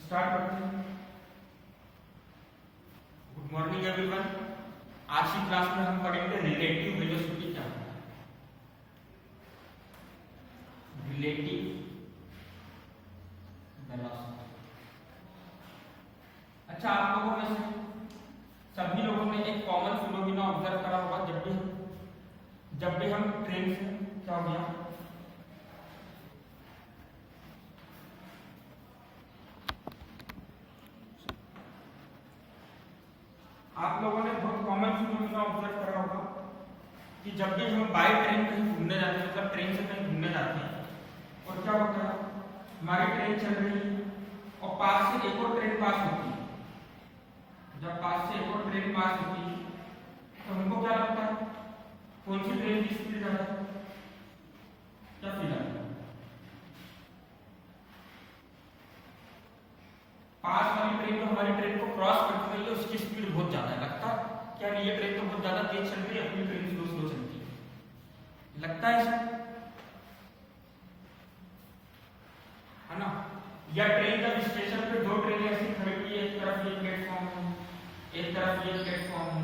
Start करते हैं। Good morning everyone. आज की क्लास में हम पढ़ेंगे रिलेटिव वेलोसिटी क्या होता है। Relative velocity. अच्छा, आप लोगों में से सभी लोगों ने एक कॉमन फिनोमिना ऑब्जर्व करा होगा। जब भी हम ट्रेन से क्या हो गया, आप लोगों ने बहुत कॉमन फिनोमिना ऑब्जर्व करा होगा कि जब भी हम बाय ट्रेन कहीं घूमने जाते हैं, मतलब ट्रेन से कहीं घूमने जाते हैं, और क्या होता है, हमारी ट्रेन चल रही है और पास से एक और ट्रेन पास होती है। जब पास से एक और ट्रेन पास होती है तो हमको क्या लगता है, कौन सी ट्रेन की स्पीड ज्यादा है? क्या फील आता है? पास वाली ट्रेन तो हमारी ट्रेन को क्रॉस करती रही है, उसकी स्पीड बहुत ज्यादा है। लगता है क्या ये ट्रेन तो बहुत ज्यादा तेज चल रही है, अपनी ट्रेन स्लो स्लो चलती है। लगता है ना? या ट्रेन जब स्टेशन पे दो ट्रेनें ऐसी खड़ी हुई है, एक तरफ ये प्लेटफॉर्म है, एक तरफ ये प्लेटफॉर्म है,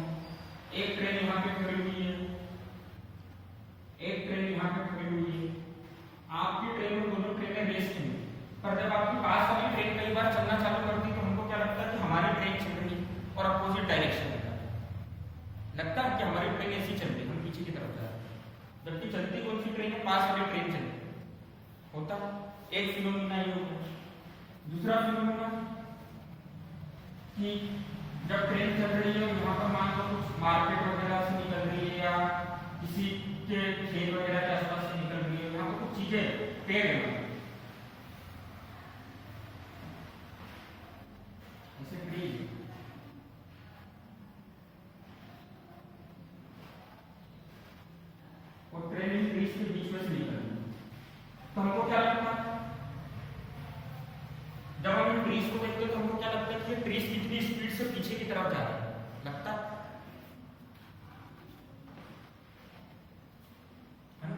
एक ट्रेन यहाँ पे खड़ी हुई है, एक ट्रेन यहाँ पे खड़ी हुई है। आपकी ट्रेन में दोनों ट्रेनें रेस में, पर जब आपकी पास वाली ट्रेन कई बार चलना चालू करती है तो हमको क्या लगता है कि हमारी ट्रेन चल रही है और अपोजिट डायरेक्शन में लगता है कि हमारी ट्रेन ऐसी चल रही है, हम पीछे की तरफ जा रहे हैं, जबकि चलती कौन सी ट्रेन है, पास वाली ट्रेन चलती होता। एक फिनोमिना ये होता है। दूसरा फिनोमिना कि जब ट्रेन चल रही है, यहाँ पर मान लो कुछ मार्केट वगैरह से निकल रही है या किसी के खेत वगैरह के आसपास से निकल रही है, यहाँ पर कुछ चीजें पेड़ है, जैसे ट्रीज, और ट्रेन इन ट्रीज के बीच में से निकल रही है, तो हमको क्या लगता है, जब हम ट्रीज को देखते हैं तो हमको क्या लगता है कि ट्रीज कितनी स्पीड से पीछे की तरफ जा रहे हैं? लगता है ना?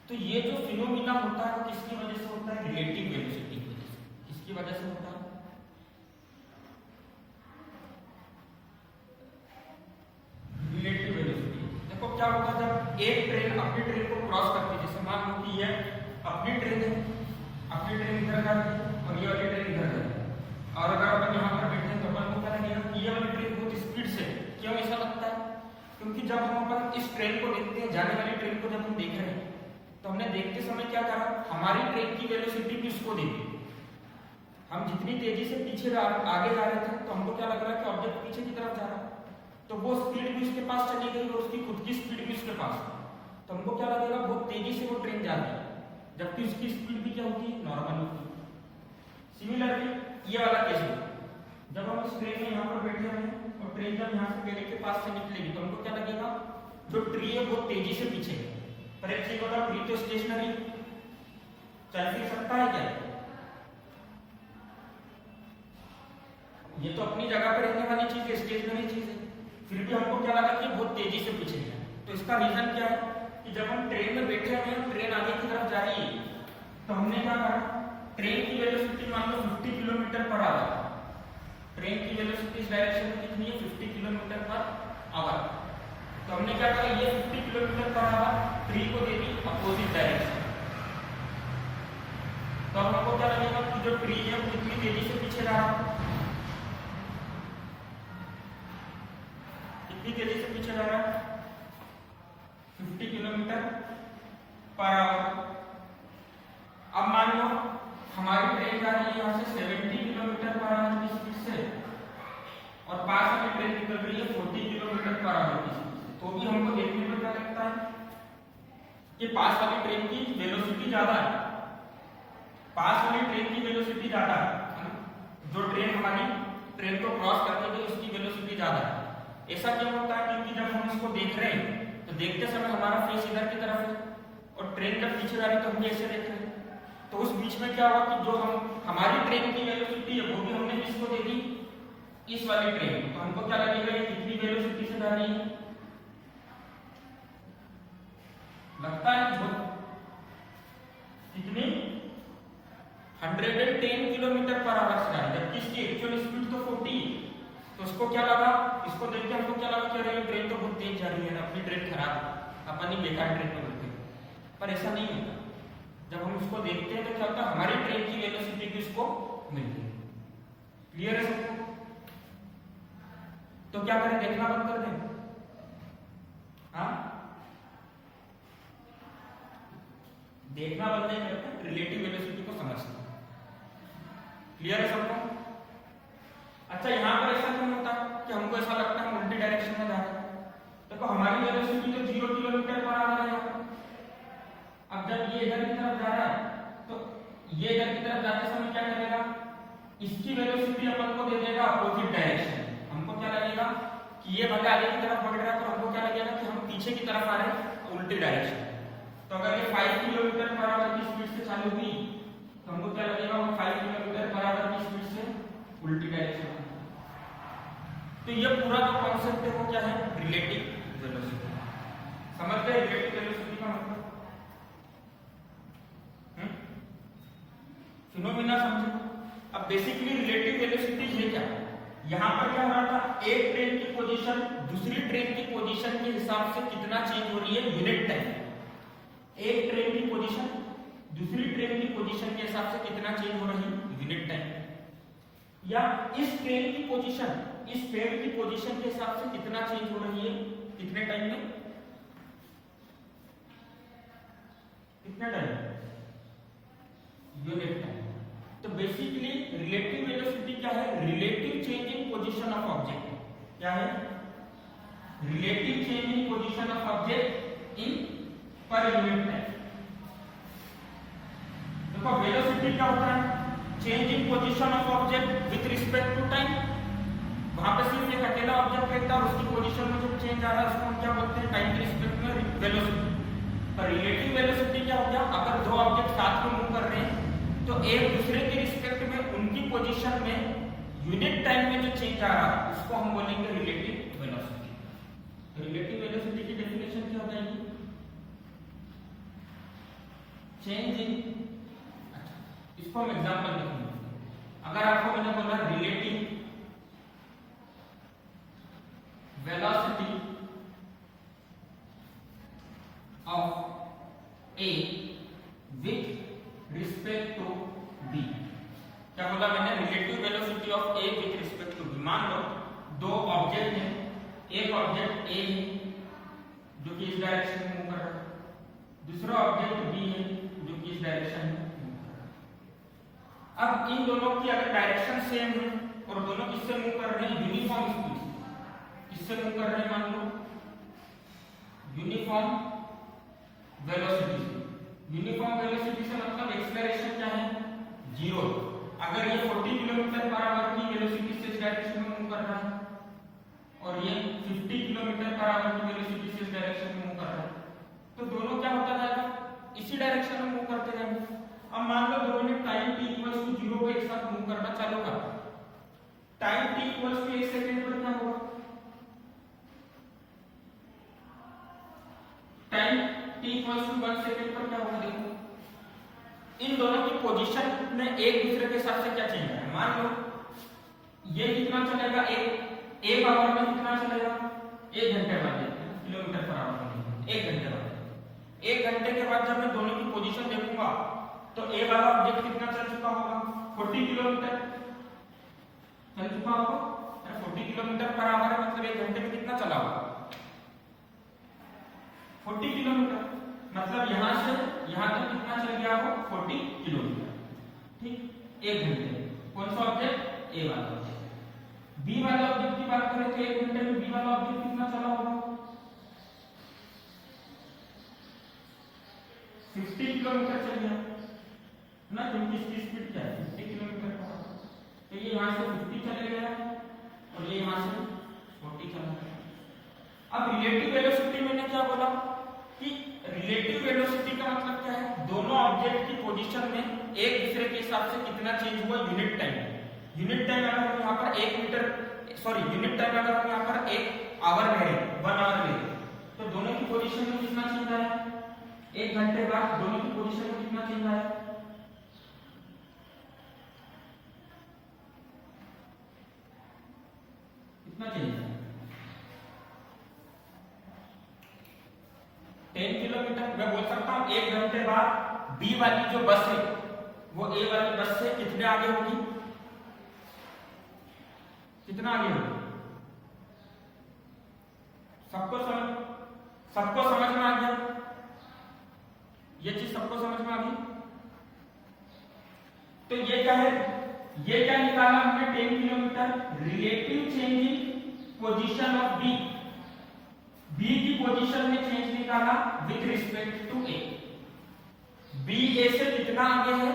तो ये जो फिनोमिना होता है वो किसकी वजह से होता है? रिलेटिव वेलोसिटी की वजह से। किसकी वजह से होता है? Relative velocity. देखो क्या होता है, जब एक ट्रेन अपनी ट्रेन को क्रॉस करती है, जैसे मान लो कि ये अपनी ट्रेन है, अपनी ट्रेन इधर जाती है और ये वाली ट्रेन इधर जाती है, और अगर अपन यहाँ पर बैठे हैं तो अपन को क्या लगेगा कि ये वाली ट्रेन बहुत स्पीड से। क्यों ऐसा लगता है? क्योंकि जब हम अपन इस ट्रेन को देखते हैं, जाने वाली ट्रेन को जब हम देख रहे हैं, तो हमने देखते समय क्या करा, हमारी ट्रेन की वेलोसिटी भी उसको देखी। हम जितनी तेजी से पीछे आगे जा रहे थे तो हमको क्या लग रहा है कि ऑब्जेक्ट पीछे की तरफ जा रहा है, तो वो स्पीड भी उसके पास चली गई और उसकी खुद की स्पीड भी उसके पास, तो हमको क्या लगेगा, बहुत तेजी से वो ट्रेन जा रही है, जबकि उसकी स्पीड भी क्या होती है, नॉर्मल होती है। सिमिलरली ये वाला केस होगा, जब हम इस ट्रेन में यहाँ पर बैठे हुए हैं और ट्रेन जब यहाँ से पेड़ के पास से निकलेगी तो हमको क्या लगेगा, जो ट्री है वो तेजी से पीछे है। पर एक चीज बताओ, ट्री तो स्टेशनरी चल भी सकता है क्या? ये तो अपनी जगह पर रहने वाली चीज है, स्टेशनरी चीज है, फिर भी हमको क्या लगा कि बहुत तेजी से पीछे है। तो इसका रीजन क्या है कि जब हम ट्रेन में बैठे हुए हैं, ट्रेन आगे की तरफ जा रही है, तो हमने क्या करा, ट्रेन की वेलोसिटी मान लो 50 किलोमीटर पर आवर। ट्रेन की वेलोसिटी इस डायरेक्शन में कितनी है, 50 किलोमीटर पर आवर। तो हमने क्या करा, ये 50 किलोमीटर पर आवर ट्री को दे दी अपोजिट डायरेक्शन, तो हमको क्या लगेगा कि जो ट्री है वो कितनी तेजी से पीछे जा रहा है, कितनी तेजी से पीछे जा रहा है, 50 किलोमीटर पर आवर। अब मान लो हमारी ट्रेन जा रही है यहाँ से 70 किलोमीटर पर आवर की स्पीड से और पास वाली ट्रेन निकल रही है 40 किलोमीटर पर आवर की स्पीड से, तो भी हमको देखने में क्या लगता है कि पास वाली ट्रेन की वेलोसिटी ज्यादा है, पास वाली ट्रेन की वेलोसिटी ज्यादा है, जो ट्रेन हमारी ट्रेन को क्रॉस करती है उसकी वेलोसिटी ज्यादा है। ऐसा क्यों होता है? क्योंकि जब हम इसको देख रहे हैं तो देखते समय हमारा फेस इधर की तरफ है और ट्रेन जब पीछे जा रही है तो हम ऐसे देख रहे हैं, तो उस बीच में क्या हुआ कि जो हम हमारी ट्रेन की वेलोसिटी है वो भी हमने किसको दे दी, इस वाली ट्रेन। तो हमको क्या लगेगा, ये कितनी वेलोसिटी से जा रही है? लगता है जो कितनी 110 किलोमीटर पर आवर से आ रही है, जबकि इसकी एक्चुअल स्पीड तो 40 है। तो उसको क्या लगा, इसको देख के हमको क्या लगा कि अरे ट्रेन तो बहुत तेज जा रही है, अपनी ट्रेन खराब है, अपन ही बेकार ट्रेन में बैठे। पर ऐसा नहीं होता। जब हम इसको देखते हैं तो क्या होता है, हमारी ट्रेन की वेलोसिटी भी इसको मिलती है। क्लियर है सबको? तो क्या करें, देखना बंद कर दें? हाँ, देखना बंद नहीं करते, रिलेटिव वेलोसिटी को समझते। क्लियर है सबको? अच्छा, यहां पर ऐसा क्यों होता है कि हमको ऐसा लगता है हम उल्टी डायरेक्शन में जा रहे हैं? देखो हमारी वेलोसिटी तो 0 किलोमीटर पर आवर है। अब जब ये इधर की तरफ जा रहा है तो ये इधर की तरफ जाते समय क्या करेगा, इसकी वेलोसिटी अपन को दे देगा अपोजिट डायरेक्शन। हमको क्या लगेगा कि ये भले आगे की तरफ बढ़ रहा है, तो हमको क्या लगेगा कि हम पीछे की तरफ आ रहे हैं, उल्टी डायरेक्शन। तो अगर ये 5 किलोमीटर पर आवर की स्पीड से चालू हुई तो हमको क्या लगेगा, हम 5 किलोमीटर पर आवर की स्पीड से उल्टी डायरेक्शन। तो ये पूरा जो कॉन्सेप्ट है वो क्या है, रिलेटिव वेलोसिटी। समझ गए रिलेटिव वेलोसिटी का मतलब? फिनोमेना समझे? अब बेसिकली रिलेटिव वेलोसिटी है क्या, यहां पर क्या हो रहा था, एक ट्रेन की पोजीशन दूसरी ट्रेन की पोजीशन के हिसाब से कितना चेंज हो रही है यूनिट टाइम। एक ट्रेन की पोजीशन दूसरी ट्रेन की पोजीशन के हिसाब से कितना चेंज हो रही है यूनिट टाइम, या इस ट्रेन की पोजीशन इस ट्रेन की पोजीशन के हिसाब से कितना चेंज हो रही है कितने टाइम में, कितने टाइम, यूनिट टाइम। तो बेसिकली रिलेटिव वेलोसिटी क्या है, relative change in position of object. क्या है, relative change in position of object in per unit time. देखो वेलोसिटी क्या होता है, change in position of object with respect to time. वहां पे सिर्फ एक अकेला ऑब्जेक्ट रहता है, उसकी पोजीशन में जो चेंज आ रहा है उसको हम क्या बोलते हैं, टाइम के रिस्पेक्ट में वेलोसिटी। पर रिलेटिव वेलोसिटी क्या हो गया, अगर दो ऑब्जेक्ट साथ में मूव कर रहे हैं तो एक दूसरे के रिस्पेक्ट में उनकी पोजीशन में यूनिट टाइम में जो चेंज आ रहा है उसको हम बोलेंगे रिलेटिव वेलोसिटी। रिलेटिव वेलोसिटी की डेफिनेशन क्या हो जाएगी, चेंज इन, इसको हम एग्जांपल लिखेंगे। अगर आपको मैंने बोला relative velocity of A with respect to B, क्या बोला मैंने, relative velocity of A with respect to B. मान लो दो ऑब्जेक्ट हैं, एक ऑब्जेक्ट ए है जो कि इस डायरेक्शन में मूव कर रहा है, दूसरा ऑब्जेक्ट बी है जो कि इस डायरेक्शन में मूव कर रहा है। अब इन दोनों की अगर डायरेक्शन सेम है और दोनों किससे मूव कर रहे हैं, यूनिफॉर्म स्पीड से, किससे मूव कर रहे हैं, मान लो यूनिफॉर्म वेलोसिटी से। यूनिफॉर्म वेलोसिटी से मतलब एक्सेलरेशन क्या है, 0। अगर ये 40 किलोमीटर पर आवर की वेलोसिटी से इस डायरेक्शन में मूव कर रहा है और ये 50 किलोमीटर पर आवर की वेलोसिटी से इस डायरेक्शन में मूव कर रहा है, तो दोनों क्या होता जाएगा, इसी डायरेक्शन में मूव करते जाएंगे। अब मान लो दोनों ने टाइम t = 0 पे एक साथ मूव करना चालू कर, टाइम t = 1 सेकंड पर क्या होगा, टाइम t = 1 सेकंड पर क्या होगा, देखो इन दोनों की पोजीशन में एक दूसरे के हिसाब से क्या चेंज है। मान लो ये कितना चलेगा, एक आवर में कितना चलेगा, 1 घंटे बाद किलोमीटर पर आवर, 1 घंटे बाद। 1 घंटे के बाद जब मैं दोनों की पोजीशन देखूंगा तो ए वाला ऑब्जेक्ट कितना चल चुका होगा, 40 किलोमीटर चल चुका होगा। 40 किलोमीटर पर आवर है मतलब 1 घंटे में कितना चला होगा, 40 किलोमीटर। मतलब यहां से यहां तक कितना चल गया हो, 40 किलोमीटर, ठीक, 1 घंटे। कौन सा ऑब्जेक्ट, ए वाला ऑब्जेक्ट। बी वाला ऑब्जेक्ट की बात करें तो 1 घंटे में बी वाला ऑब्जेक्ट कितना चला होगा, 50 किलोमीटर चल गया ना, क्योंकि इसकी स्पीड क्या है, 50 किलोमीटर पर आवर। तो ये यहां से 50 चले गया और ये यहां से 40 चला गया। अब रिलेटिव वेलोसिटी मैंने क्या बोला कि रिलेटिव वेलोसिटी का मतलब क्या है, दोनों ऑब्जेक्ट की पोजीशन में एक दूसरे के हिसाब से कितना चेंज हुआ यूनिट टाइम। यूनिट टाइम अगर हम यहाँ पर 1 मीटर, सॉरी यूनिट टाइम अगर हम यहाँ पर 1 आवर ले, 1 आवर ले, तो दोनों की पोजीशन में कितना चेंज आया, 1 घंटे बाद दोनों की पोजीशन में कितना चेंज आया, कितना चेंज है 10 किलोमीटर। मैं बोल सकता हूं 1 घंटे बाद बी वाली जो बस है वो ए वाली बस से कितने आगे होगी, कितना आगे होगी? सबको समझ में आ गया? ये चीज सबको समझ में आ गई? तो ये क्या है, ये क्या निकाला हमने 10 kilometre relative change in position of B, B की पोजीशन में चेंज निकाला with respect to A. B A से कितना आगे है,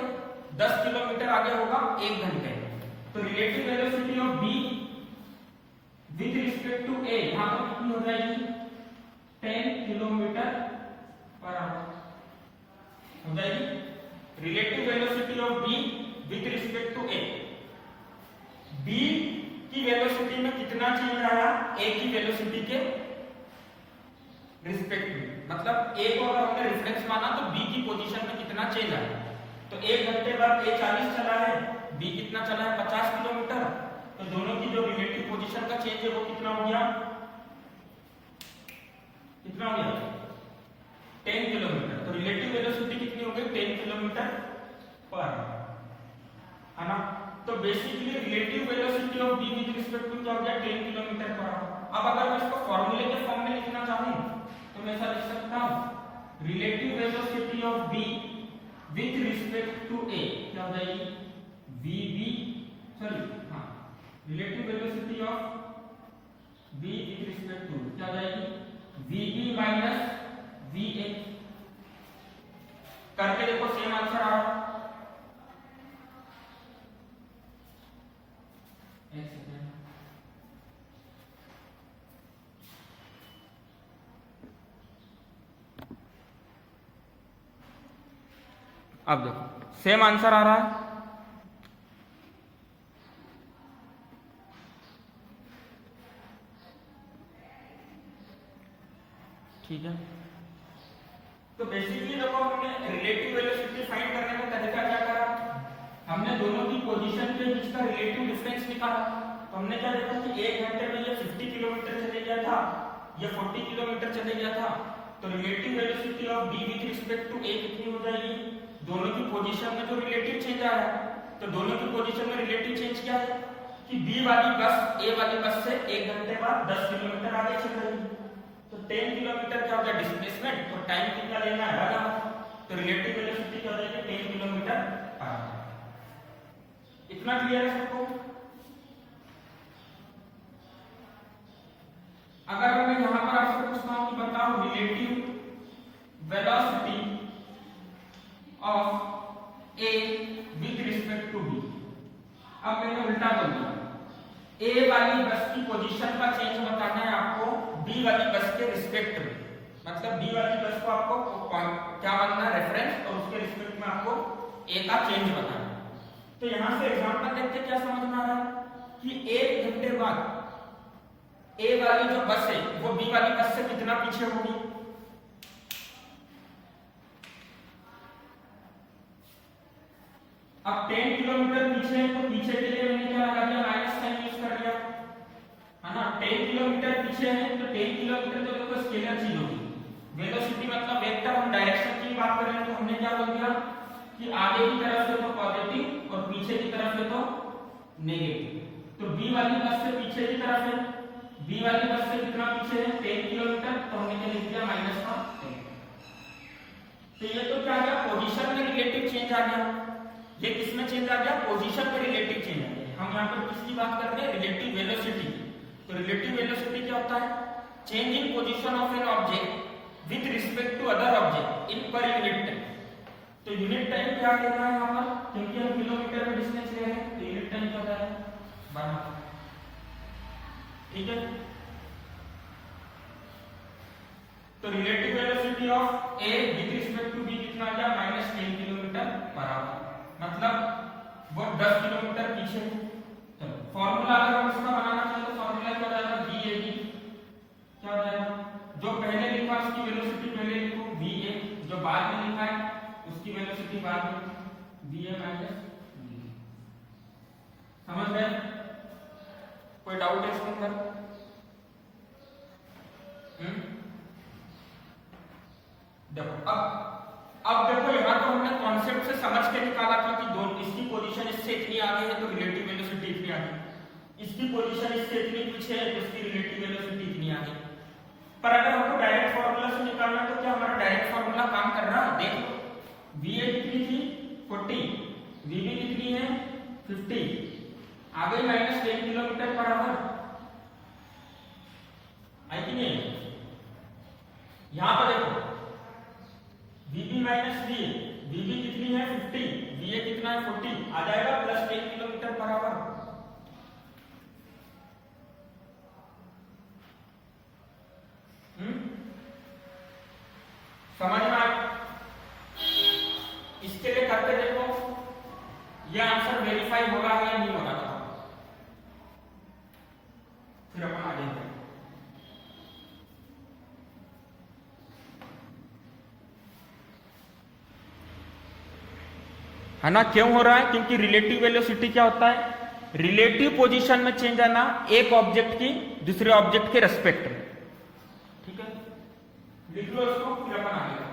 10 किलोमीटर आगे होगा 1 घंटे। तो relative velocity of B with respect to A यहां पर कितनी हो जाएगी 10 किलोमीटर पर आवर हो जाएगी। Relative velocity of B with respect to A, B की वेलोसिटी में कितना चेंज आया ए की वेलोसिटी के रिस्पेक्ट में, मतलब ए को अगर हमने रेफरेंस माना तो बी की पोजीशन में कितना चेंज आया। तो 1 घंटे बाद ए 40 चला है, बी कितना चला है 50 किलोमीटर। तो दोनों की जो रिलेटिव पोजीशन का चेंज है वो कितना हो गया, कितना हो गया 10 किलोमीटर। तो रिलेटिव वेलोसिटी कितनी हो गई 10 किलोमीटर पर आवर, है ना। तो basically relative velocity of B with respect to क्या हो गया 10 किलोमीटर पर आवर। अब अगर मैं इसको फॉर्मूले के फॉर्म में लिखना चाहूं तो मैं ऐसा लिख सकता हूं relative velocity of B with respect to A क्या हो जाएगी वीबी, सॉरी हां, relative velocity of B with respect to क्या हो जाएगी वीबी माइनस वीए। करके देखो सेम आंसर आ रहा है। एक सेकंड, अब देखो सेम आंसर आ रहा है। ठीक है, तो बेसिकली देखो हमने रिलेटिव वेलोसिटी फाइंड करने का तरीका क्या करा, हमने दोनों की पोजीशन के बीच का रिलेटिव डिफरेंस निकाला। तो हमने क्या देखा कि 1 घंटे में ये 50 किलोमीटर चले गया था, ये 40 किलोमीटर चले गया था। तो relative velocity of B with respect to A कितनी हो जाएगी, दोनों की पोजीशन में जो रिलेटिव चेंज आया है, तो दोनों की पोजीशन में रिलेटिव चेंज क्या है कि बी वाली बस ए वाली बस से 1 घंटे बाद 10 किलोमीटर आगे चल रही है। तो 10 किलोमीटर क्या हो गया डिस्प्लेसमेंट, और टाइम कितना लेना है लगा। तो रिलेटिव वेलोसिटी क्या हो जाएगी 10 किलोमीटर पर आवर। इतना क्लियर है सबको? अगर मैं यहां पर आपसे पूछता हूं कि बताओ relative velocity of A with respect to B. अब मैंने उल्टा बोल दिया, ए वाली बस की पोजीशन का चेंज बताना है आपको बी वाली बस के रिस्पेक्ट में, मतलब बी वाली बस को आपको क्या बनना है रेफरेंस, और उसके रिस्पेक्ट में आपको ए का चेंज बताना है। तो यहां से एग्जांपल देखते क्या समझ में आ रहा है कि 1 घंटे बाद ए वाली जो बस है वो बी वाली बस से कितना पीछे होगी। अब 10 किलोमीटर पीछे है तो पीछे के लिए मैंने क्या लगा दिया माइनस साइन यूज कर दिया, है ना। 10 किलोमीटर पीछे है तो 10 किलोमीटर तो देखो स्केलर चीज होगी, वेलोसिटी मतलब वेक्टर। हम डायरेक्शन की बात कर रहे हैं तो हमने क्या बोल दिया कि आगे की तरफ से तो पॉजिटिव और पीछे की तरफ से तो नेगेटिव। तो बी वाली बस से पीछे की तरफ है, बी वाली बस से कितना पीछे है 10 किलोमीटर, तो हमने क्या लिख दिया माइनस का 10। तो ये तो क्या आ गया पोजीशन में रिलेटिव चेंज आ गया। ये किसमें चेंज आ गया, पोजीशन में रिलेटिव चेंज आ गया। हम यहाँ पर किसकी बात कर रहे हैं, रिलेटिव वेलोसिटी। तो रिलेटिव वेलोसिटी क्या होता है, change in position of an object with respect to other object in per unit time. तो यूनिट टाइम क्या लेना है यहाँ पर, क्योंकि हम किलोमीटर में डिस्टेंस ले रहे हैं तो यूनिट टाइम क्या होता है 12। ठीक है, तो relative velocity of A with respect to B कितना आ गया -10 किलोमीटर पर आवर, मतलब वो 10 किलोमीटर पीछे है। चलो फॉर्मूला अगर हम इसका बनाना चाहें तो फॉर्मूला क्या हो जाएगा VAB, क्या हो जाएगा जो पहले लिखा उसकी वेलोसिटी पहले लिखो VA, जो बाद में लिखा है उसकी वेलोसिटी बाद में VA माइनस V। समझ गए? कोई डाउट है इसके अंदर? देखो अब देखो यहाँ तो हमने कॉन्सेप्ट से समझ के निकाला था कि दोनों इसकी पोजीशन इससे इतनी आगे है तो रिलेटिव वेलोसिटी इतनी आगे, इसकी पोजीशन इससे इतनी पीछे है तो इसकी रिलेटिव वेलोसिटी इतनी आगे। पर अगर हमको डायरेक्ट फार्मूला से निकालना है तो क्या हमारा डायरेक्ट फार्मूला काम कर रहा है? देखो va कितनी थी 40, vb कितनी है 50, आगे -10 किलोमीटर पर आवर है कि नहीं? यहां पर देखो vb माइनस va, vb कितनी है 50, va कितना है 40, आ जाएगा +10 किलोमीटर पर आवर। समझ में आया? इसके लिए करके देखो ये आंसर वेरीफाई होगा या नहीं होगा, फिर अपन आगे बढ़ेंगे। है ना, क्यों हो रहा है? क्योंकि रिलेटिव वेलोसिटी क्या होता है? रिलेटिव पोजीशन में चेंज आना एक ऑब्जेक्ट की दूसरे ऑब्जेक्ट के रेस्पेक्ट में। ठीक है, लिख लो इसको, फिर अपन आगे बढ़ेंगे।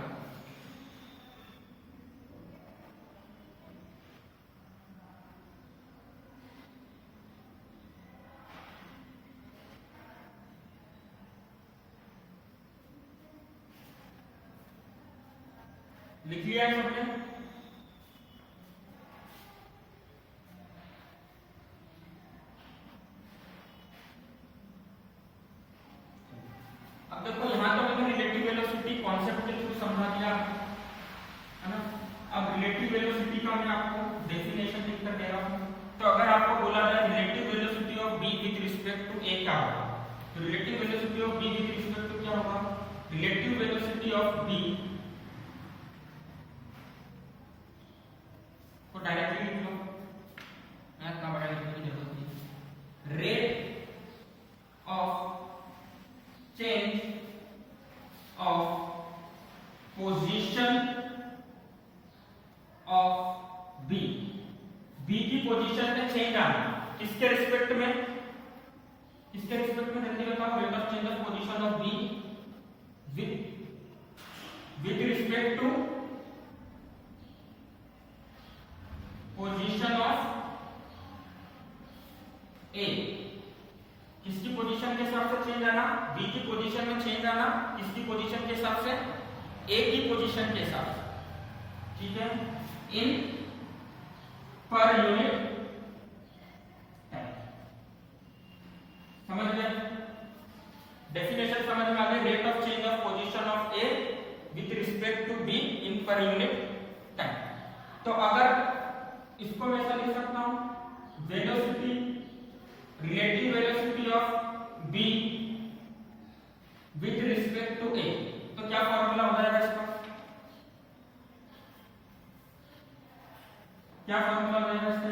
लिख लिया है सबने? अब देखो यहां तो मैंने रिलेटिव वेलोसिटी कॉन्सेप्ट के थ्रू समझा दिया है ना। अब रिलेटिव वेलोसिटी का मैं आपको डेफिनेशन लिखकर दे रहा हूं। तो अगर आपको बोला जाए relative velocity of B with respect to A क्या होगा, तो relative velocity of B with respect to क्या होगा? रिलेटिव वेलोसिटी ऑफ बी को डायरेक्टली लिख लो, इतना बड़ा लिखने की जरूरत नहीं। Rate of change of position of B, B की पोजीशन में चेंज आना किसके रिस्पेक्ट में? किसके रिस्पेक्ट में? जल्दी बताओ। Rate of change of position of B with respect to position of ए, किसकी पोजीशन के हिसाब से चेंज आना? बी की पोजीशन में चेंज आना किसकी पोजीशन के हिसाब से? ए की पोजीशन के हिसाब से। ठीक है, इन पर यूनिट टाइम। समझ गए? डेफिनेशन समझ में आ गई? Rate of change of position of A with respect to B in per unit time. तो अगर इसको मैं ऐसा लिख सकता हूं, velocity, relative velocity of B with respect to A, तो क्या फॉर्मूला हो जाएगा इसका? क्या फॉर्मूला हो जाएगा इसका?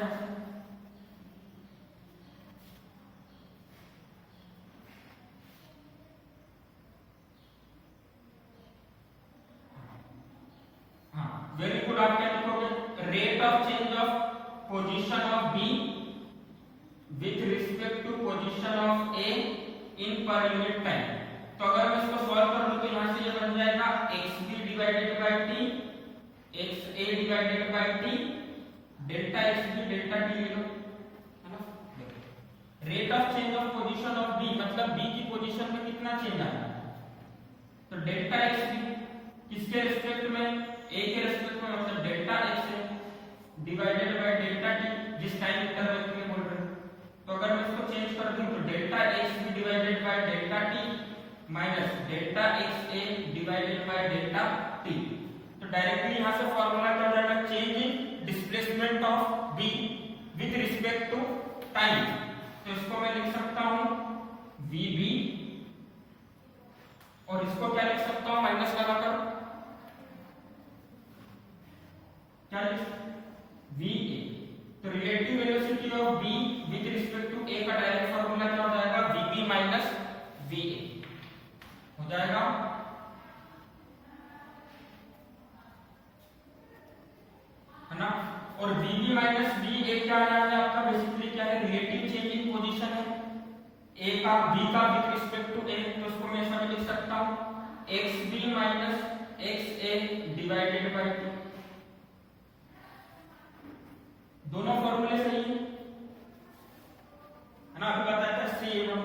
हाँ, वेरी गुड। आप क्या लिखोगे? Rate of change of position of B with respect to position of A in per unit time. तो अगर मैं इसको सॉल्व कर लूं तो यहां से ये बन जाएगा xb divided bye t, xa divided bye t, delta xb delta t ले लो, है ना। Rate of change of position of b मतलब b की पोजीशन में कितना चेंज आया, तो डेल्टा xb किसके रिस्पेक्ट में? a के रिस्पेक्ट में, मतलब delta xa divided by delta t, जिस टाइम इंटरवल के लिए बोल रहे हैं। तो अगर मैं इसको चेंज कर दूं तो delta xb divided by delta t minus delta xa divided by delta t। तो डायरेक्टली यहां से फार्मूला क्या हो जाएगा? Change in displacement of b with respect to time. तो इसको मैं लिख सकता हूं vb, और इसको क्या लिख सकता हूं माइनस लगाकर? क्या लिख va। तो relative velocity of b with respect to a का डायरेक्ट फार्मूला क्या हो जाएगा? vb माइनस va हो जाएगा। है ना। और vb माइनस va क्या है आपका? बेसिकली क्या है? रिलेटिव चेंज इन पोजीशन है। ए का बी का विथ रिस्पेक्ट टू ए, तो उसको मैं ऐसा भी लिख सकता हूं X B minus X A divided by 2। दोनों फॉर्मूले सही है ना? अभी बताया था सी ए वन,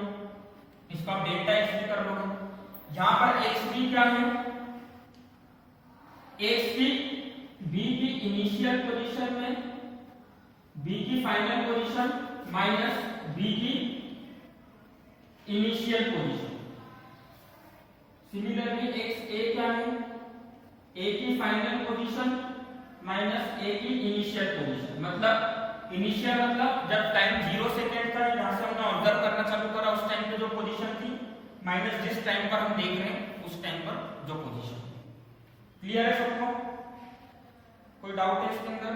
इसको आप डेल्टा एक्स भी कर लोगे। यहां पर एक्स बी क्या है? एक्स बी बी की इनिशियल पोजीशन में बी की फाइनल पोजीशन माइनस बी की इनिशियल पोजीशन। सिमिलरली एक्स ए क्या है? ए की फाइनल पोजीशन माइनस ए की इनिशियल पोजीशन। मतलब इनिशियल मतलब जब टाइम 0 सेकेंड था, यहां से हमने ऑब्जर्व करना चालू करा उस टाइम पे जो पोजीशन थी, माइनस जिस टाइम पर हम देख रहे हैं उस टाइम पर जो पोजीशन। क्लियर है सबको? कोई डाउट है इसके अंदर?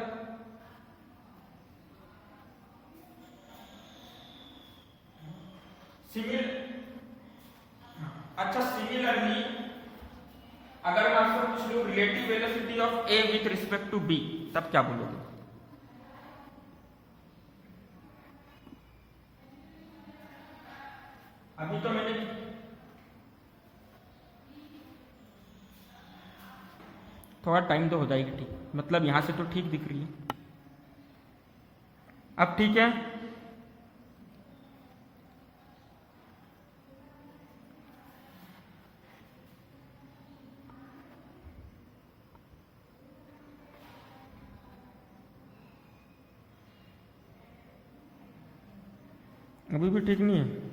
अच्छा, सिमिलरली अगर मैं आपसे पूछ लूं relative velocity of A with respect to B, तब क्या बोलोगे? अभी तो मैंने थोड़ा टाइम तो हो जाएगी, ठीक, मतलब यहां से तो ठीक दिख रही है। अब ठीक है, अभी भी ठीक नहीं है।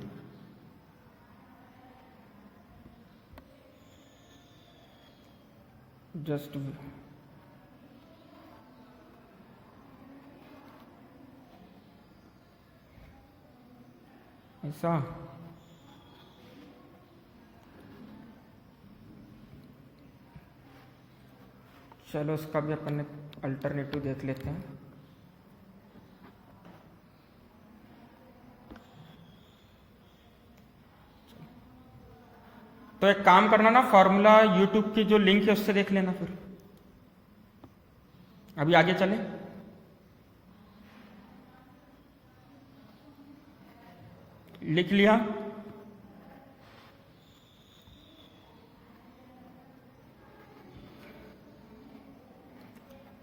जस्ट ऐसा चलो, उसका भी अपन अल्टरनेटिव देख लेते हैं। तो एक काम करना ना, फॉर्मूला यूट्यूब की जो लिंक है उससे देख लेना। फिर अभी आगे चले। लिख लिया?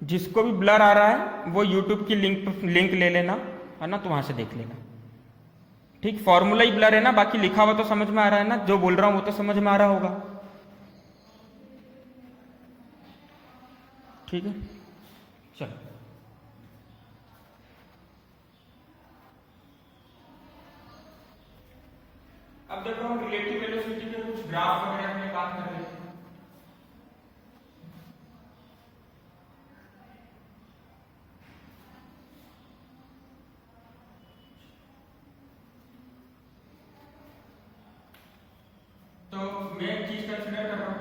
जिसको भी ब्लर आ रहा है वो यूट्यूब की लिंक ले लेना, है ना, तो वहां से देख लेना। ठीक, फॉर्मूला ही ब्लर है ना, बाकी लिखा हुआ तो समझ में आ रहा है ना, जो बोल रहा हूं वो तो समझ में आ रहा होगा। ठीक है, चलो। अब देखो, हम रिलेटिव वेलोसिटी के कुछ ग्राफ वगैरह में बात कर रहे हैं। तो मैं एक चीज कंसिडर कर रहा हूं,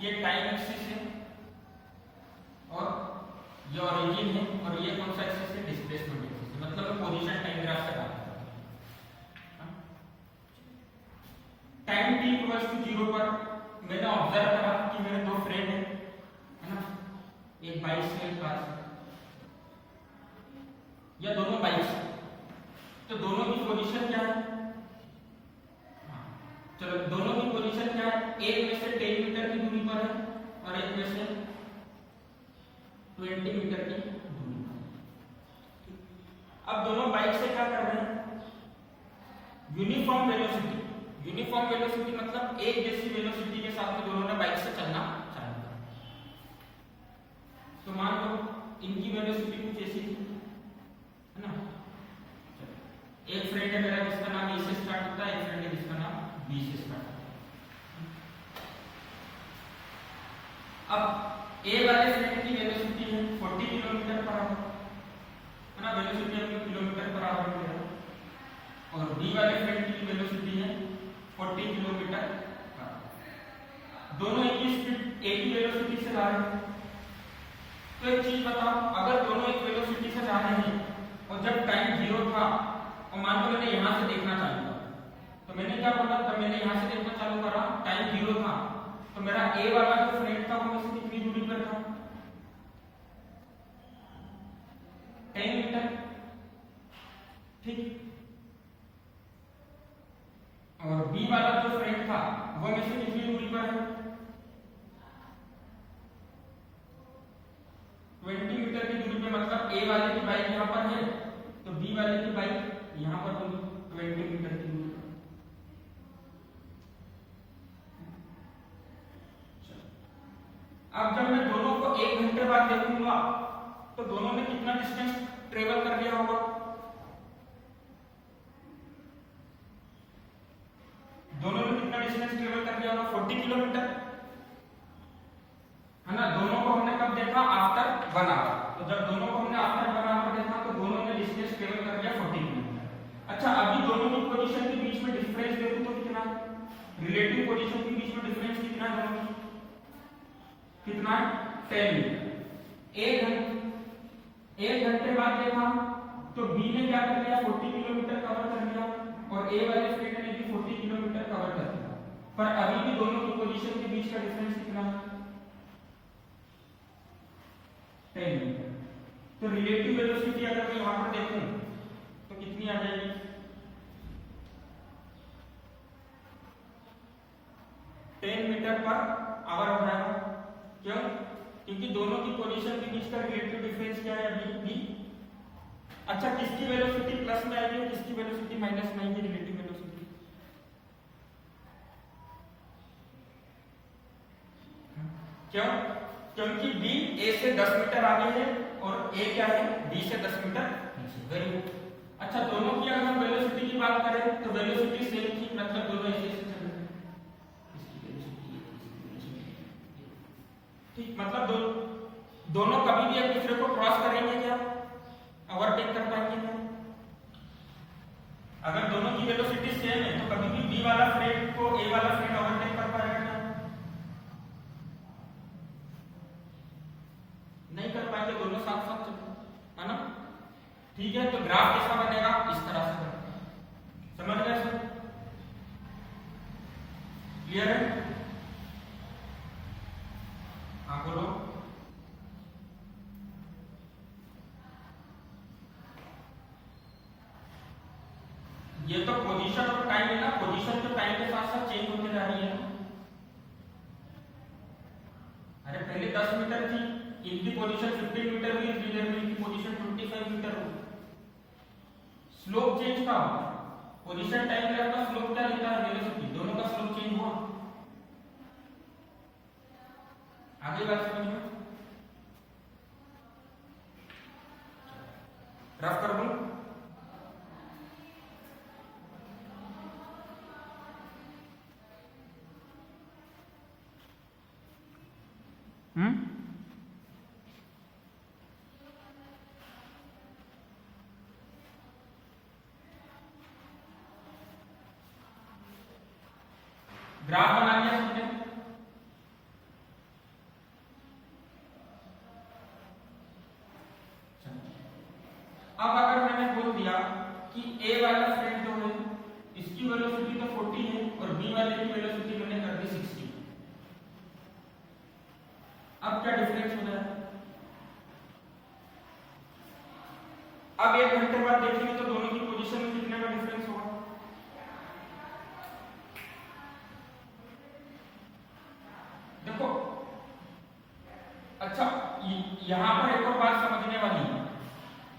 ये टाइम एक्सिस है और ये ओरिजिन है, और ये कौन सा एक्सिस है? डिस्प्लेसमेंट एक्सिस है। मतलब मैं पोजीशन टाइम ग्राफ से बात कर रहा हूं। टाइम t इक्वल्स टू 0 पर मैंने ऑब्जर्व करा कि मेरे दो फ्रेंड है ना, एक बाइक से एक कार से, या दोनों बाइक से, तो दोनों की पोजीशन क्या है? चलो, दोनों की पोजीशन क्या है? एक में से 10 मीटर की दूरी पर है और एक में से 20 मीटर की दूरी पर। अब दोनों बाइक से क्या कर रहे हैं? Uniform velocity. यूनिफॉर्म वेलोसिटी मतलब एक जैसी वेलोसिटी के साथ में दोनों ने बाइक से चलना चालू किया। तो मान लो इनकी वेलोसिटी कुछ ऐसी थी, है ना। एक फ्रेंड है मेरा जिसका नाम ए से स्टार्ट होता है, एक फ्रेंड है जिसका नाम बी से स्टार्ट होता है। अब ए वाले फ्रेंड की वेलोसिटी है 40 किलोमीटर पर आवर, है ना, वेलोसिटी हमने किलोमीटर पर आवर में है, और बी वाले फ्रेंड की वेलोसिटी है 40 किलोमीटर पर आवर। दोनों एक ही स्पीड, एक ही वेलोसिटी से जा रहे हैं। तो एक चीज बताओ, अगर दोनों एक वेलोसिटी से जा रहे हैं और जब टाइम 0 था, और मान लो मैंने यहां से देखना चालू करा, तो मैंने क्या बोला? जब मैंने यहां से देखना चालू करा, टाइम 0 था, तो मेरा ए वाला जो फ्रेंड था वो मुझसे कितनी दूरी पर था? 10 मीटर। ठीक। और बी वाला जो फ्रेंड था वो में से कितनी दूरी पर है? 20 मीटर की दूरी पे, मतलब ए वाले की बाइक यहाँ पर है तो बी वाले की बाइक यहाँ पर होगी 20 मीटर की दूरी पर। अब जब मैं दोनों को 1 घंटे बाद देखूंगा तो दोनों ने कितना डिस्टेंस ट्रेवल कर लिया होगा? दोनों ने कितना डिस्टेंस ट्रेवल कर लिया होगा? 40 किलोमीटर, है ना। दोनों को हमने कब देखा? After 1 hour. तो जब दोनों को हमने आफ्टर 1 आवर देखा तो दोनों ने डिस्टेंस ट्रेवल कर लिया 40 किलोमीटर। अच्छा, अभी दोनों की पोजीशन के बीच में डिफरेंस देखो तो कितना? रिलेटिव पोजीशन के बीच में डिफरेंस कितना है? कितना? 10 मीटर। 1 घंटे बाद देखा तो बी ने क्या कर लिया? 40 किलोमीटर कवर कर लिया और ए वाले फ्रेंड ने भी 40 किलोमीटर कवर कर लिया, पर अभी भी दोनों की पोजीशन के बीच का डिफरेंस कितना है? 10 मीटर। तो रिलेटिव वेलोसिटी अगर मैं वहां पर देखूं तो कितनी आ जाएगी? 10 मीटर पर आवर हो जाएगा। क्यों? क्योंकि दोनों की पोजीशन के बीच का रिलेटिव डिफरेंस क्या है? अभी बी। अच्छा, किसकी वेलोसिटी प्लस में आएगी और किसकी वेलोसिटी माइनस में आएगी? Relative velocity. क्यों? क्योंकि बी ए से 10 मीटर आगे है और ए क्या है? बी से 10 मीटर पीछे। Very good. अच्छा, दोनों की अगर हम वेलोसिटी की बात करें तो वेलोसिटी सेम थी, मतलब दोनों ऐसे चल रहे हैं। ठीक, मतलब दोनों कभी भी एक दूसरे को क्रॉस करेंगे क्या? ओवरटेक कर पाएंगे क्या? अगर दोनों की वेलोसिटी सेम है तो कभी भी बी वाला फ्रेंड को ए वाला फ्रेंड ओवरटेक कर पाएगा क्या? नहीं कर पाएंगे, दोनों साथ साथ चलते, है ना। ठीक है, तो ग्राफ कैसा बनेगा? इस तरह से बनेगा। समझ गए सर? क्लियर है? हाँ बोलो। ये तो पोजीशन और टाइम है ना, पोजीशन तो टाइम के साथ साथ चेंज होते जा रही है। अरे पहले 10 मीटर थी, इनकी पोजीशन 15 मीटर हुई, इतनी देर में इनकी पोजीशन 25 मीटर हुई। स्लोप चेंज का होगा, पोजीशन टाइम ग्राफ का स्लोप क्या लेता है? वेलोसिटी। दोनों का स्लोप चेंज हुआ। आगे बात समझ में? रफ कर दूं? ग्राफ बना लिया समझे? अब अगर मैंने बोल दिया कि ए वाला फ्रेंड जो है इसकी वेलोसिटी तो 40 है और बी वाले की वेलोसिटी मैंने कर दी 60, अब क्या डिफरेंस हो जाएगा? अब 1 घंटे बाद देखेंगे तो दोनों की पोजीशन में कितने का डिफरेंस होगा? देखो, अच्छा यहां पर एक और बात समझने वाली है।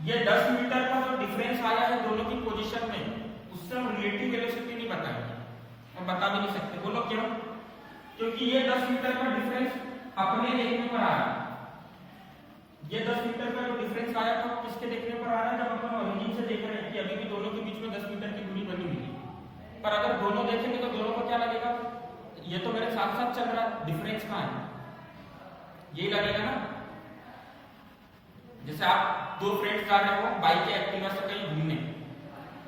ये 10 मीटर का जो डिफरेंस आया है दोनों की पोजीशन में, उससे हम रिलेटिव वेलोसिटी नहीं बताएंगे, हम बता भी नहीं सकते। बोलो क्यों? क्योंकि ये 10 मीटर का डिफरेंस अपने देखने पर आया। ये 10 मीटर का जो डिफरेंस आया था किसके देखने पर आ रहा है? जब अपन ओरिजिन से देख रहे हैं कि अभी भी दोनों के बीच में 10 मीटर की दूरी बनी हुई है, पर अगर दोनों देखेंगे तो दोनों को क्या लगेगा? ये तो मेरे साथ साथ चल रहा है, डिफरेंस कहां है? यही लगेगा ना। जैसे आप दो फ्रेंड्स जा रहे हो बाइक या एक्टिवा से कहीं घूमने,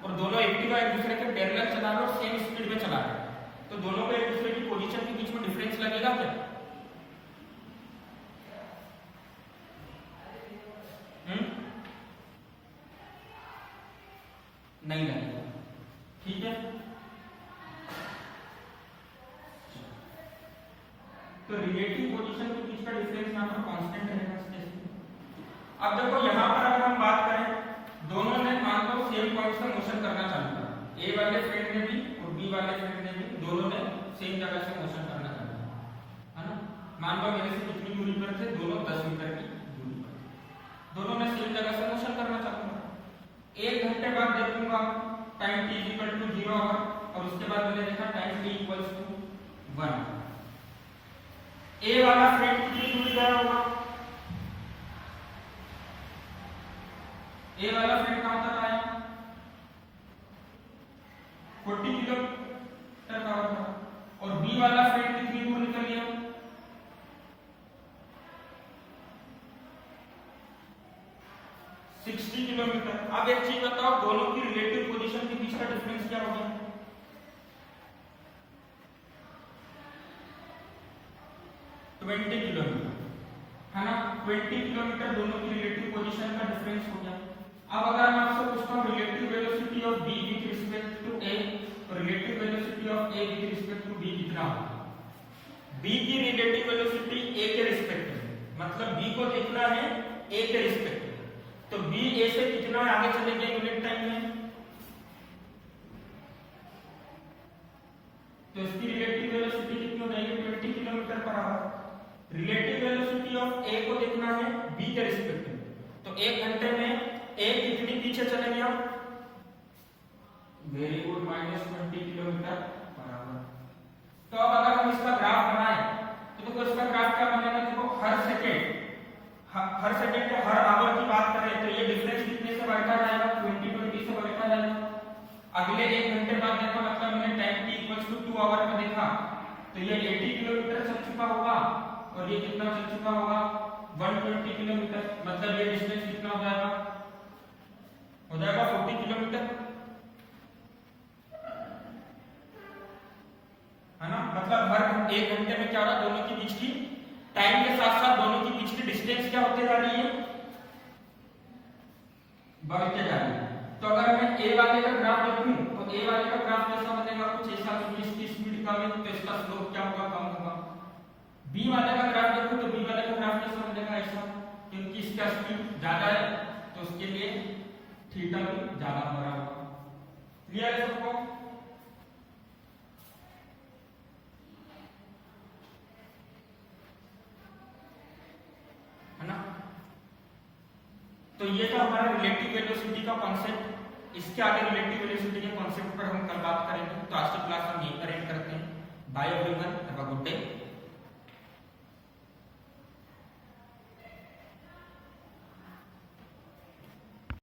और दोनों एक्टिवा एक दूसरे के पैरेलल चला रहे हो और सेम स्पीड में चला रहे हो, तो दोनों को एक दूसरे की पोजीशन के बीच में डिफरेंस लगेगा क्या? नहीं लगेगा। ठीक है, तो रिलेटिव पोजीशन के बीच का डिफरेंस यहां पर कांस्टेंट रहेगा। अब देखो यहां पर अगर हम बात करें दोनों ने मान लो सेम पॉइंट से मोशन करना चालू करा, ए वाले फ्रेंड ने भी और बी वाले फ्रेंड ने भी, दोनों ने सेम जगह से मोशन करना चालू करा, है ना। मान लो मेरे से कितनी दूरी पर थे, दोनों 10 मीटर की दूरी पर, दोनों ने सेम जगह से मोशन करना चालू करा। 1 घंटे बाद देखूंगा time t equal to 0 hour, और उसके बाद मैंने देखा time t equals to 1। A वाला फ्रेंड कितनी दूरी गया होगा, ए वाला फ्रेंड कहां तक आया, 40 किलोमीटर का होगा, और बी वाला फ्रेंड कितनी दूर निकल गया, 60 किलोमीटर। अब एक चीज बताओ, दोनों की रिलेटिव पोजीशन के बीच का डिफरेंस क्या हो गया, 20 किलोमीटर, है ना। 20 किलोमीटर दोनों की रिलेटिव पोजीशन का डिफरेंस हो गया। अब अगर मैं आपसे पूछता हूं relative velocity of B with respect to A, तो relative velocity of A with respect to B कितना होगा, बी की रिलेटिव वेलोसिटी ए के रिस्पेक्ट में, मतलब बी को देखना है ए के रिस्पेक्ट में, तो बी ए से कितना आगे चले गए यूनिट टाइम में, तो इसकी रिलेटिव वेलोसिटी कितनी हो जाएगी, 20 kilometre per hour. Relative velocity of A को देखना है बी के रिस्पेक्ट में, तो 1 घंटे में ए कितनी पीछे चले गया, very good, -20 kilometre per our. तो अब अगर हम इसका ग्राफ बनाएं तो देखो इसका ग्राफ क्या बनेगा, देखो हर सेकंड या हर आवर की बात करें तो ये डिफरेंस कितने से बढ़ता जाएगा, 20 से बढ़ता जाएगा। अगले 1 घंटे बाद देखा, मतलब मैंने time t equals to 2 hour में देखा, तो ये 80 किलोमीटर चल चुका होगा, और ये कितना चल चुका होगा, 120 किलोमीटर, मतलब ये डिस्टेंस कितना हो जाएगा, 40 किलोमीटर, है ना। मतलब हर 1 घंटे में क्या हो रहा है, दोनों के बीच की टाइम के साथ साथ दोनों के बीच की डिस्टेंस क्या होते जा रही है, बढ़ते जा रही है। तो अगर मैं ए वाले का ग्राफ देखूं तो ए वाले का ग्राफ कैसा बनेगा, कुछ ऐसा, क्योंकि इसकी स्पीड कम है तो इसका स्लोप क्या होगा, कम होगा। बी वाले का ग्राफ देखूं तो बी वाले का ग्राफ कैसा बनेगा, ऐसा, क्योंकि इसका स्पीड ज्यादा है तो उसके लिए थीटा भी ज्यादा हो रहा होगा। क्लियर है सबको, है ना। तो ये था हमारा रिलेटिव वेलोसिटी का कॉन्सेप्ट। इसके आगे रिलेटिव वेलोसिटी के कॉन्सेप्ट पर हम कल बात करेंगे। तो आज की क्लास हम यहीं पर एंड करते हैं। Bye everyone, have a good day.